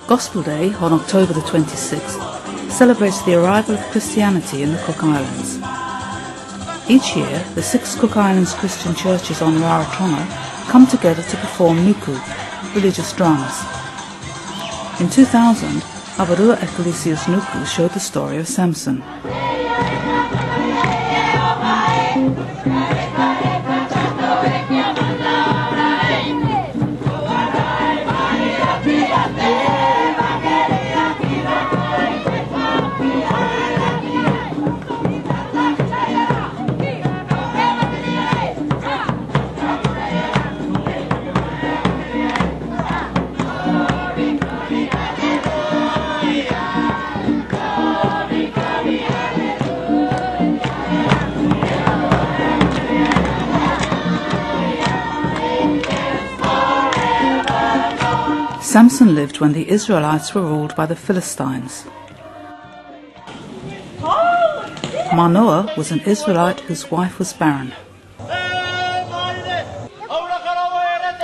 Gospel Day on October the 26th celebrates the arrival of Christianity in the Cook Islands. Each year, the 6 Cook Islands Christian churches on Rarotonga come together to perform nuku, religious dramas. In 2000, Avarua Ecclesia's nuku showed the story of Samson. Samson lived when the Israelites were ruled by the Philistines. Manoah was an Israelite whose wife was barren.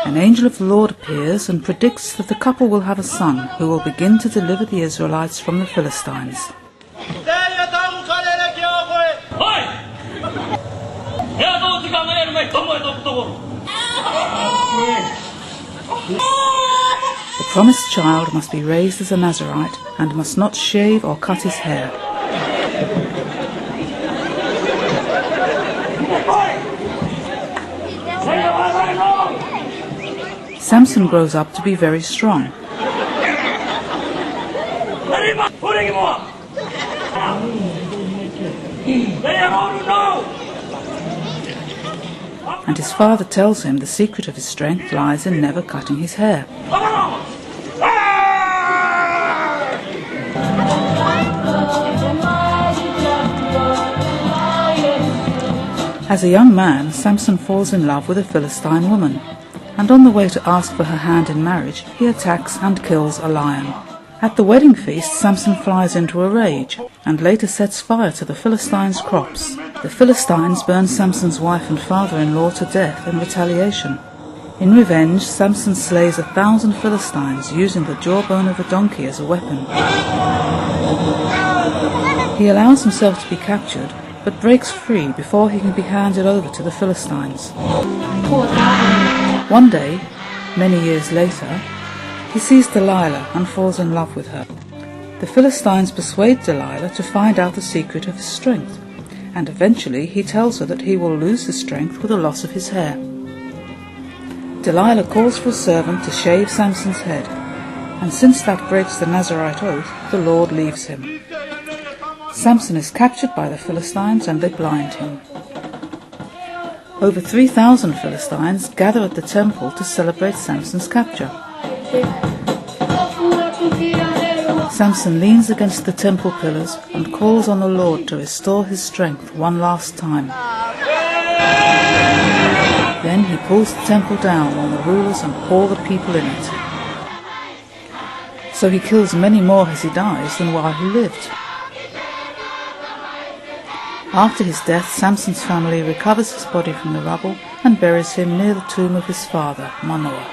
An angel of the Lord appears and predicts that the couple will have a son who will begin to deliver the Israelites from the Philistines. The promised child must be raised as a Nazirite and must not shave or cut his hair. Samson grows up to be very strong. And his father tells him the secret of his strength lies in never cutting his hair. As a young man, Samson falls in love with a Philistine woman, and on the way to ask for her hand in marriage, he attacks and kills a lion. At the wedding feast, Samson flies into a rage, and later sets fire to the Philistines' crops. The Philistines burn Samson's wife and father-in-law to death in retaliation. In revenge, Samson slays 1,000 Philistines using the jawbone of a donkey as a weapon. He allows himself to be captured, but breaks free before he can be handed over to the Philistines. One day, many years later, he sees Delilah and falls in love with her. The Philistines persuade Delilah to find out the secret of his strength, and eventually he tells her that he will lose his strength with the loss of his hair. Delilah calls for a servant to shave Samson's head, and since that breaks the Nazirite oath, the Lord leaves him. Samson is captured by the Philistines and they blind him. Over 3,000 Philistines gather at the temple to celebrate Samson's capture. Samson leans against the temple pillars and calls on the Lord to restore his strength one last time. Then he pulls the temple down on the rulers and all the people in it. So he kills many more as he dies than while he lived. After his death, Samson's family recovers his body from the rubble and buries him near the tomb of his father, Manoah.